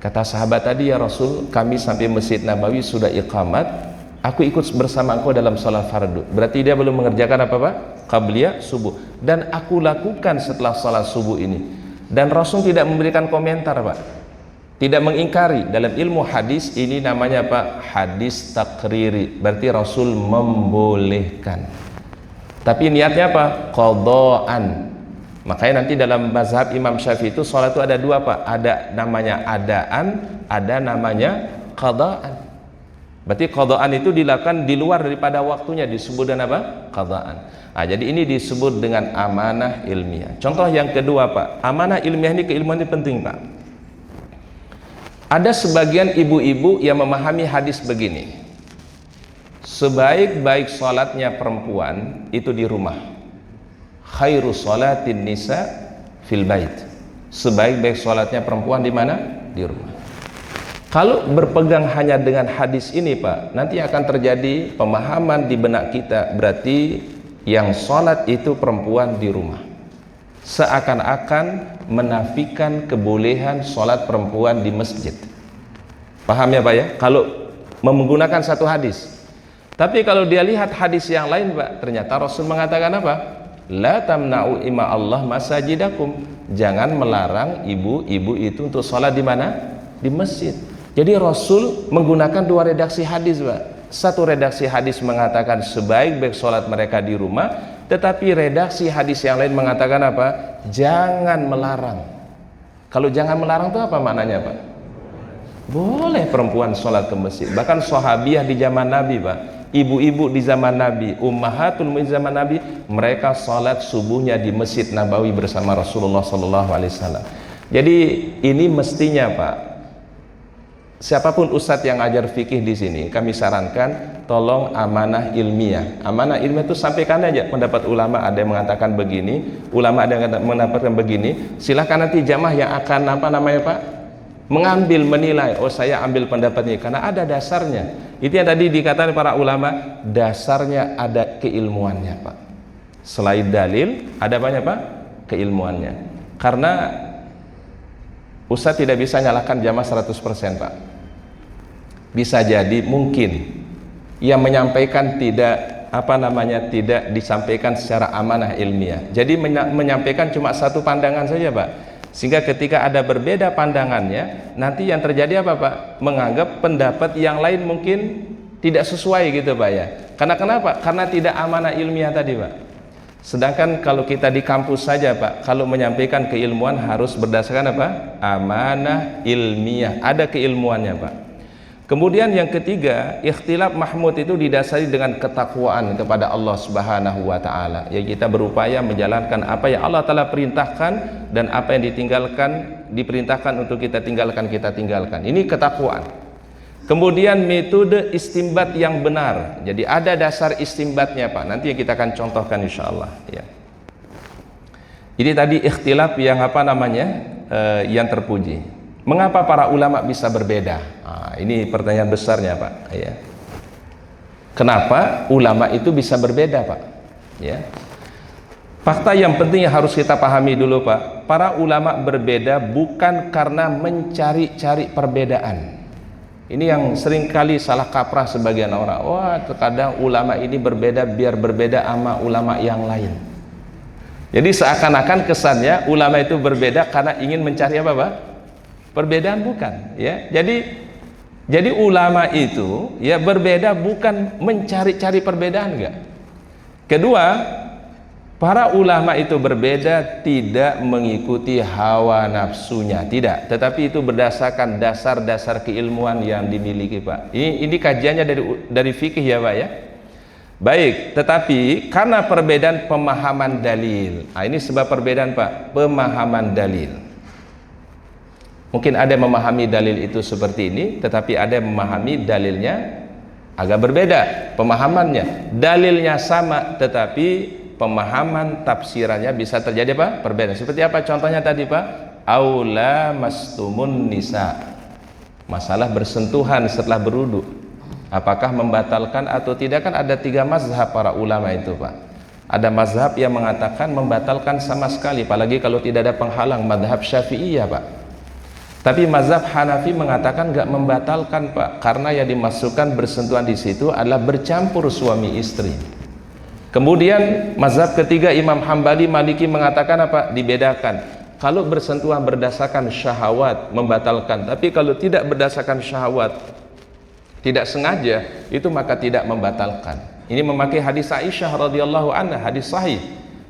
Kata sahabat tadi, ya Rasul, kami sampai Masjid Nabawi sudah iqamat, aku ikut bersama engkau dalam sholat fardu. Berarti dia belum mengerjakan apa, Pak? Qabliyah subuh. Dan aku lakukan setelah sholat subuh ini. Dan Rasul tidak memberikan komentar, Pak, tidak mengingkari. Dalam ilmu hadis ini namanya, Pak, hadis takriri. Berarti Rasul membolehkan, tapi niatnya apa? Qadhaan. Makanya nanti dalam mazhab Imam Syafi'i itu sholat itu ada 2, Pak. Ada namanya adaan, ada namanya qadhaan. Berarti qadhaan itu dilakukan di luar daripada waktunya, disebut dengan apa? Qadhaan. Nah, jadi ini disebut dengan amanah ilmiah. Contoh yang kedua, Pak, amanah ilmiah ini, keilmuan ini penting, Pak. Ada sebagian ibu-ibu yang memahami hadis begini, sebaik-baik sholatnya perempuan itu di rumah. Khairu sholatin nisa fil bait. Sebaik-baik sholatnya perempuan di mana? Di rumah. Kalau berpegang hanya dengan hadis ini, Pak, nanti akan terjadi pemahaman di benak kita, berarti yang sholat itu perempuan di rumah, seakan-akan menafikan kebolehan sholat perempuan di masjid. Paham ya, Pak, ya? Kalau menggunakan satu hadis. Tapi kalau dia lihat hadis yang lain, Pak, ternyata Rasul mengatakan apa? La tamna'u ima Allah masajidakum. Jangan melarang ibu-ibu itu untuk sholat di mana? Di masjid. Jadi Rasul menggunakan 2 redaksi hadis, Pak. Satu redaksi hadis mengatakan sebaik-baik sholat mereka di rumah, tetapi redaksi hadis yang lain mengatakan apa? Jangan melarang. Kalau jangan melarang itu apa maknanya, Pak? Boleh perempuan sholat ke masjid. Bahkan sahabiah di zaman Nabi, Pak, ibu-ibu di zaman Nabi, ummahatul mu'minin zaman Nabi, mereka sholat subuhnya di Masjid Nabawi bersama Rasulullah SAW. Jadi ini mestinya, Pak, siapapun ustadz yang ajar fikih di sini, kami sarankan tolong amanah ilmiah. Amanah ilmiah itu sampaikan aja pendapat ulama, ada yang mengatakan begini, ulama ada yang mengatakan begini. Silahkan nanti jamaah yang akan Pak, mengambil, menilai, oh saya ambil pendapat ini karena ada dasarnya. Itu yang tadi dikatakan para ulama, dasarnya ada keilmuannya, Pak. Selain dalil, ada banyak, Pak, keilmuannya. Karena Ustaz tidak bisa nyalakan jamaah 100%, Pak. Bisa jadi mungkin yang menyampaikan tidak tidak disampaikan secara amanah ilmiah. Jadi menyampaikan cuma satu pandangan saja, Pak. Sehingga ketika ada berbeda pandangannya, nanti yang terjadi apa, Pak? Menganggap pendapat yang lain mungkin tidak sesuai gitu, Pak ya. Karena kenapa? Karena tidak amanah ilmiah tadi, Pak. Sedangkan kalau kita di kampus saja, Pak, kalau menyampaikan keilmuan harus berdasarkan apa? Amanah ilmiah, ada keilmuannya, Pak. Kemudian yang ketiga, ikhtilaf mahmud itu didasari dengan ketakwaan kepada Allah Subhanahu wa taala. Ya, kita berupaya menjalankan apa yang Allah Taala perintahkan dan apa yang diperintahkan untuk kita tinggalkan. Ini ketakwaan. Kemudian metode istimbat yang benar. Jadi ada dasar istimbatnya, Pak. Nanti kita akan contohkan insyaallah, ya. Ini tadi ikhtilaf yang yang terpuji. Mengapa para ulama bisa berbeda? Nah, ini pertanyaan besarnya, Pak. Ya. Kenapa ulama itu bisa berbeda, Pak? Ya. Fakta yang penting yang harus kita pahami dulu, Pak. Para ulama berbeda bukan karena mencari-cari perbedaan. Ini yang seringkali salah kaprah sebagian orang. Wah, terkadang ulama ini berbeda biar berbeda sama ulama yang lain. Jadi seakan-akan kesannya ulama itu berbeda karena ingin mencari apa, Pak? Perbedaan, bukan, ya. Jadi ulama itu ya berbeda bukan mencari-cari perbedaan, enggak. Kedua, para ulama itu berbeda tidak mengikuti hawa nafsunya, tidak, tetapi itu berdasarkan dasar-dasar keilmuan yang dimiliki, Pak. Ini kajiannya dari fikih ya, Pak ya. Baik, tetapi karena perbedaan pemahaman dalil. Nah, ini sebab perbedaan, Pak, pemahaman dalil. Mungkin ada yang memahami dalil itu seperti ini, tetapi ada yang memahami dalilnya agak berbeda pemahamannya. Dalilnya sama, tetapi pemahaman tafsirannya bisa terjadi apa? Perbedaan. Seperti apa contohnya tadi, Pak? Aula mastumun nisa. Masalah bersentuhan setelah berwudu. Apakah membatalkan atau tidak? Kan ada 3 mazhab para ulama itu, Pak. Ada mazhab yang mengatakan membatalkan sama sekali, apalagi kalau tidak ada penghalang, mazhab Syafi'iyah, Pak. Tapi mazhab Hanafi mengatakan nggak membatalkan, Pak, karena yang dimasukkan bersentuhan di situ adalah bercampur suami istri. Kemudian mazhab ketiga Imam Hambali Maliki mengatakan apa? Dibedakan. Kalau bersentuhan berdasarkan syahwat membatalkan, tapi kalau tidak berdasarkan syahwat, tidak sengaja, itu maka tidak membatalkan. Ini memakai hadis Aisyah radhiyallahu anha, hadis sahih.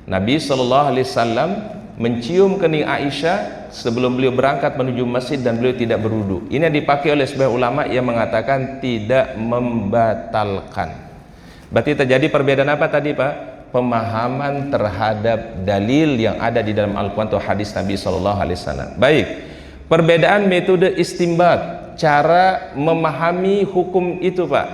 Nabi sallallahu alaihi wasallam mencium kening Aisyah sebelum beliau berangkat menuju masjid dan beliau tidak berwudu. Ini yang dipakai oleh sebagian ulama yang mengatakan tidak membatalkan. Berarti terjadi perbedaan apa tadi, Pak? Pemahaman terhadap dalil yang ada di dalam Al-Quran atau hadis Nabi sallallahu alaihi wasallam. Baik. Perbedaan metode istimbat, cara memahami hukum itu, Pak.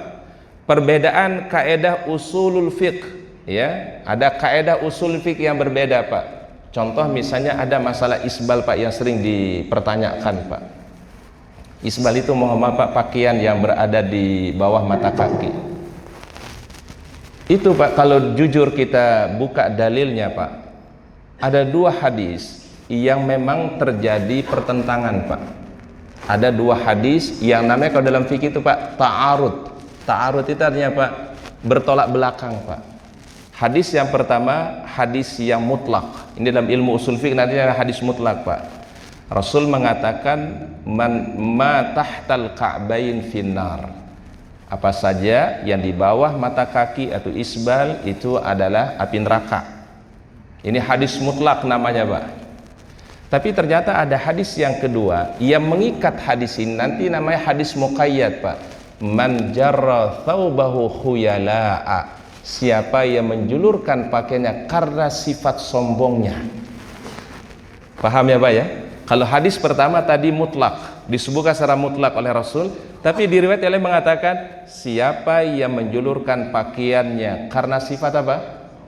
Perbedaan kaedah usulul fiqh, ya. Ada kaedah usul fiqh yang berbeda, Pak. Contoh misalnya ada masalah isbal, Pak, yang sering dipertanyakan, Pak. Isbal itu Pak, pakaian yang berada di bawah mata kaki. Itu, Pak, kalau jujur kita buka dalilnya, Pak, ada 2 hadis yang memang terjadi pertentangan, Pak. Ada 2 hadis yang namanya kalau dalam fikih itu, Pak, ta'arud. Ta'arud itu artinya, Pak, bertolak belakang, Pak. Hadis yang pertama, hadis yang mutlak. Ini dalam ilmu usul fiqh nantinya hadis mutlak, Pak. Rasul mengatakan ma tahtal ka'bain finnar. Apa saja yang di bawah mata kaki atau isbal itu adalah api neraka. Ini hadis mutlak namanya, Pak. Tapi ternyata ada hadis yang kedua yang mengikat hadis ini, nanti namanya hadis muqayyad, Pak. Man jarra thawbahu khuyala'a. Siapa yang menjulurkan pakaiannya karena sifat sombongnya. Paham ya, Pak ya? Kalau hadis pertama tadi mutlak, disebutkan secara mutlak oleh Rasul, tapi di riwayat yang lain mengatakan siapa yang menjulurkan pakaiannya karena sifat apa?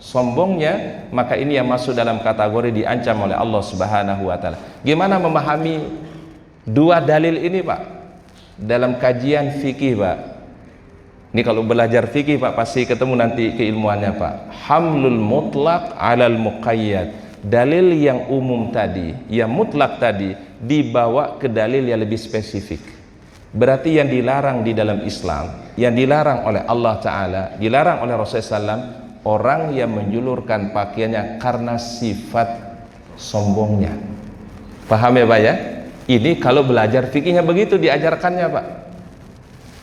Sombongnya, maka ini yang masuk dalam kategori diancam oleh Allah Subhanahu wa taala. Gimana memahami 2 dalil ini, Pak? Dalam kajian fikih, Pak. Ini kalau belajar fikih, Pak, pasti ketemu nanti keilmuannya, Pak. Hamlul mutlak alal muqayyad. dalil yang umum tadi, yang mutlak tadi, dibawa ke dalil yang lebih spesifik. Berarti yang dilarang di dalam Islam, yang dilarang oleh Allah Ta'ala, dilarang oleh Rasulullah SAW, orang yang menjulurkan pakaiannya karena sifat sombongnya. Paham ya Pak ya? Ini kalau belajar fikihnya begitu diajarkannya Pak.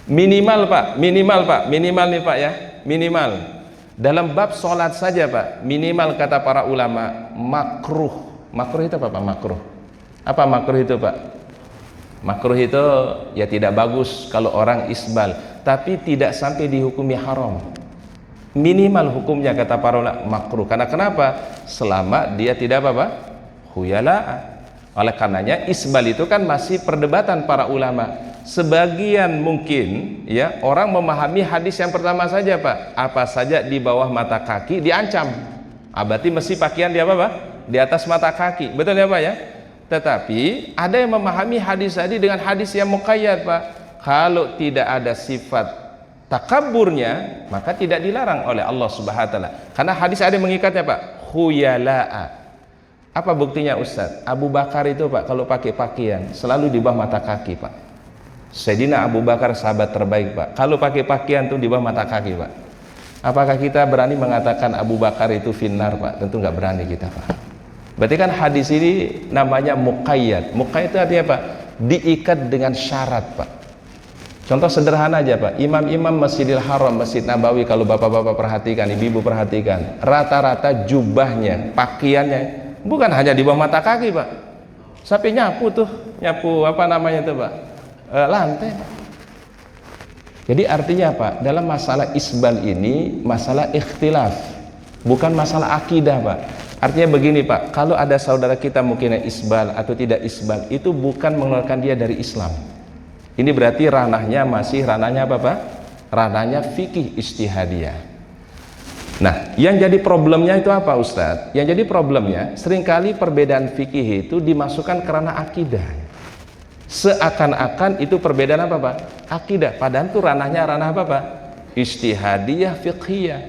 Minimal nih Pak ya, minimal. Dalam bab sholat saja Pak, minimal kata para ulama, makruh. Makruh itu apa Pak? Makruh. Apa makruh itu Pak? Makruh itu ya tidak bagus kalau orang isbal, tapi tidak sampai dihukumi haram. Minimal hukumnya kata para ulama makruh. Karena kenapa? Selama dia tidak apa-apa? Khuyala. Oleh karenanya isbal itu kan masih perdebatan para ulama. Sebagian mungkin ya orang memahami hadis yang pertama saja Pak, apa saja di bawah mata kaki diancam. Berarti mesti pakaian di apa Pak? Di atas mata kaki. Betul ya Pak ya? Tetapi ada yang memahami hadis tadi dengan hadis yang muqayyad Pak. Kalau tidak ada sifat takaburnya, maka tidak dilarang oleh Allah Subhanahu wa taala. Karena hadis ada yang mengikatnya Pak, khuyala'a. Apa buktinya Ustaz? Abu Bakar itu Pak kalau pakai pakaian selalu di bawah mata kaki Pak. Sayyidina Abu Bakar sahabat terbaik Pak, kalau pakai pakaian tuh di bawah mata kaki Pak. Apakah kita berani mengatakan Abu Bakar itu finnar Pak? Tentu nggak berani kita Pak. Berarti kan hadis ini namanya muqayyad. Muqayyad itu artinya Pak, diikat dengan syarat Pak. Contoh sederhana aja Pak, imam-imam Masjidil Haram, Masjid Nabawi, kalau bapak-bapak perhatikan, ibu-ibu perhatikan, rata-rata jubahnya, pakaiannya bukan hanya di bawah mata kaki Pak, sampai nyapu apa namanya itu Pak, lantai Pak. Jadi artinya Pak, dalam masalah isbal ini masalah ikhtilaf, bukan masalah akidah Pak. Artinya begini Pak, kalau ada saudara kita mungkin isbal atau tidak isbal, itu bukan mengeluarkan dia dari Islam. Ini berarti ranahnya masih ranahnya apa Pak? Ranahnya fikih ijtihadiyah. Nah, yang jadi problemnya itu apa Ustadz? Yang jadi problemnya seringkali perbedaan fikih itu dimasukkan karena akidah. Seakan-akan itu perbedaan apa Pak? Akidah. Padahal itu ranahnya ranah apa Pak? Ijtihadiyah fiqhiyah.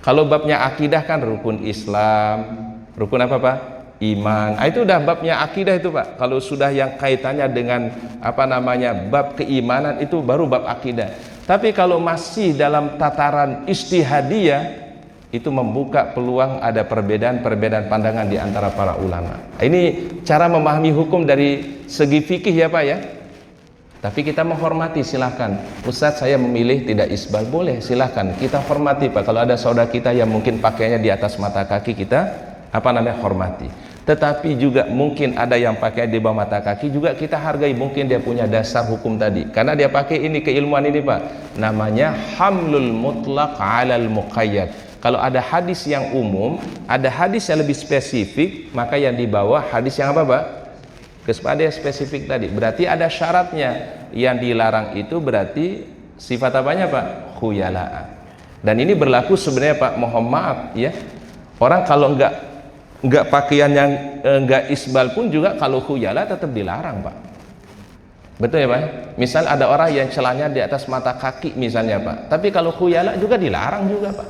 Kalau babnya akidah kan rukun Islam, rukun apa Pak? Iman. Itu udah babnya akidah itu Pak. Kalau sudah yang kaitannya dengan apa namanya bab keimanan itu baru bab akidah. Tapi kalau masih dalam tataran ijtihadiyah, itu membuka peluang ada perbedaan-perbedaan pandangan di antara para ulama. Ini cara memahami hukum dari segi fikih ya Pak ya. Tapi kita menghormati, silahkan Ustadz saya memilih tidak isbal, boleh silahkan kita hormati Pak. Kalau ada saudara kita yang mungkin pakainya di atas mata kaki, kita apa namanya hormati. Tetapi juga mungkin ada yang pakai di bawah mata kaki, juga kita hargai, mungkin dia punya dasar hukum tadi karena dia pakai ini keilmuan ini Pak, namanya hamlul mutlaq alal muqayyad. Kalau ada hadis yang umum, ada hadis yang lebih spesifik, maka yang dibawa hadis yang apa Pak? Kepada yang spesifik tadi. Berarti ada syaratnya. Yang dilarang itu berarti sifat apanya Pak? Khuyala'a. Dan ini berlaku sebenarnya Pak, mohon maaf ya, orang kalau enggak pakaian yang enggak isbal pun juga kalau khuyala tetap dilarang Pak. Betul ya Pak? Misal ada orang yang celana di atas mata kaki misalnya Pak, tapi kalau khuyala juga dilarang juga Pak.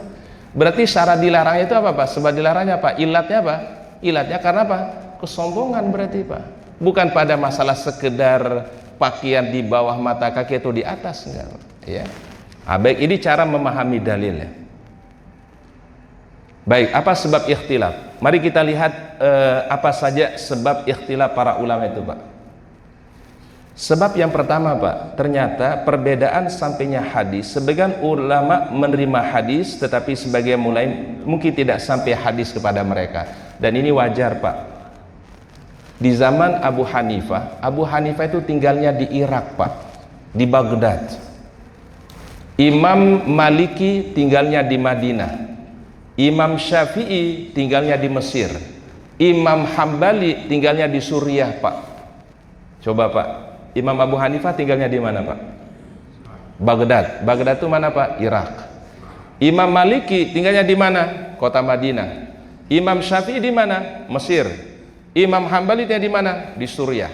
Berarti syarat dilarangnya itu apa Pak? Sebab dilarangnya Pak, ilatnya apa? Ilatnya karena apa? Kesombongan berarti Pak. Bukan pada masalah sekedar pakaian di bawah mata kaki atau di atas, enggak Pak. Ya. Baik, ini cara memahami dalilnya. Baik, apa sebab ikhtilaf? Mari kita lihat apa saja sebab ikhtilaf para ulama itu Pak. Sebab yang pertama Pak, ternyata perbedaan sampainya hadis. Sebagian ulama menerima hadis, tetapi sebagian mulai mungkin tidak sampai hadis kepada mereka. Dan ini wajar Pak. Di zaman Abu Hanifah itu tinggalnya di Irak Pak, di Baghdad. Imam Maliki tinggalnya di Madinah. Imam Syafi'i tinggalnya di Mesir. Imam Hambali tinggalnya di Suriah Pak. Coba Pak, Imam Abu Hanifah tinggalnya di mana Pak? Baghdad. Baghdad itu mana Pak? Irak. Imam Maliki tinggalnya di mana? Kota Madinah. Imam Syafi'i di mana? Mesir. Imam Hambali tinggal di mana? Di Suriah.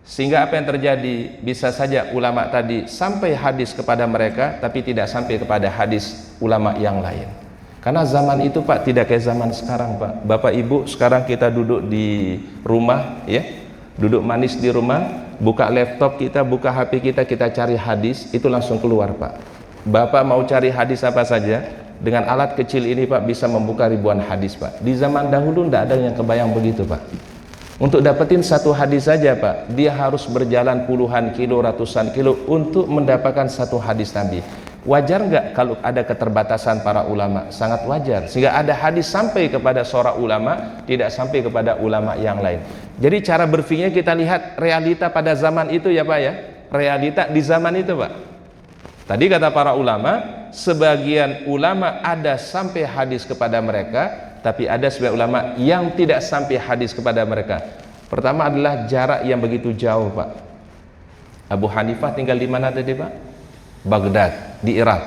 Sehingga apa yang terjadi? Bisa saja ulama tadi sampai hadis kepada mereka, tapi tidak sampai kepada hadis ulama yang lain. Karena zaman itu Pak tidak kayak zaman sekarang Pak. Bapak Ibu sekarang kita duduk di rumah ya, duduk manis di rumah, buka laptop kita, buka HP kita, kita cari hadis, itu langsung keluar Pak. Bapak mau cari hadis apa saja, dengan alat kecil ini Pak bisa membuka ribuan hadis Pak. Di zaman dahulu tidak ada yang kebayang begitu Pak. Untuk dapetin satu hadis saja Pak, dia harus berjalan puluhan kilo, ratusan kilo untuk mendapatkan satu hadis Nabi. Wajar nggak kalau ada keterbatasan para ulama? Sangat wajar. Sehingga ada hadis sampai kepada seorang ulama, tidak sampai kepada ulama yang lain. Jadi cara berpikirnya kita lihat realita pada zaman itu ya Pak ya. Realita di zaman itu Pak. Tadi kata para ulama, sebagian ulama ada sampai hadis kepada mereka, tapi ada sebagian ulama yang tidak sampai hadis kepada mereka. Pertama adalah jarak yang begitu jauh Pak. Abu Hanifah tinggal di mana tadi Pak? Baghdad, di Irak.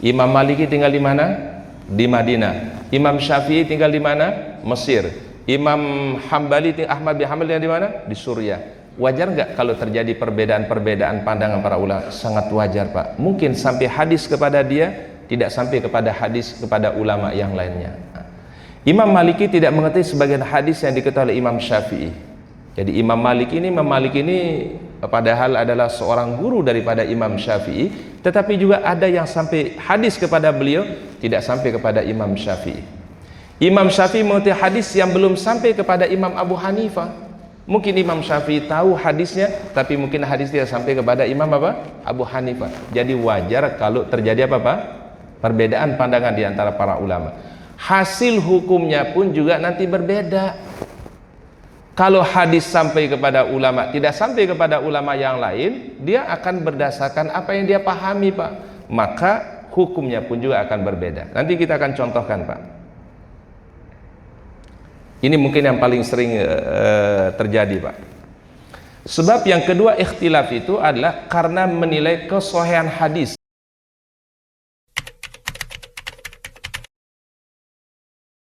Imam Maliki tinggal di mana? Di Madinah. Imam Syafi'i tinggal di mana? Mesir. Imam Hambali, Ahmad bin Hanbal tinggal di mana? Di Suriah. Wajar nggak kalau terjadi perbedaan-perbedaan pandangan para ulama? Sangat wajar Pak. Mungkin sampai hadis kepada dia, tidak sampai kepada hadis kepada ulama yang lainnya. Imam Maliki tidak mengerti sebagian hadis yang diketahui oleh Imam Syafi'i. Jadi Imam Malik ini padahal adalah seorang guru daripada Imam Syafi'i, tetapi juga ada yang sampai hadis kepada beliau tidak sampai kepada Imam Syafi'i. Imam Syafi'i mengerti hadis yang belum sampai kepada Imam Abu Hanifah. Mungkin Imam Syafi'i tahu hadisnya, tapi mungkin hadis tidak sampai kepada Imam Abu Hanifah. Jadi wajar kalau terjadi perbedaan pandangan di antara para ulama. Hasil hukumnya pun juga nanti berbeda. Kalau hadis sampai kepada ulama, tidak sampai kepada ulama yang lain, dia akan berdasarkan apa yang dia pahami Pak. Maka hukumnya pun juga akan berbeda. Nanti kita akan contohkan Pak. Ini mungkin yang paling sering terjadi Pak. Sebab yang kedua ikhtilaf itu adalah karena menilai kesohihan hadis.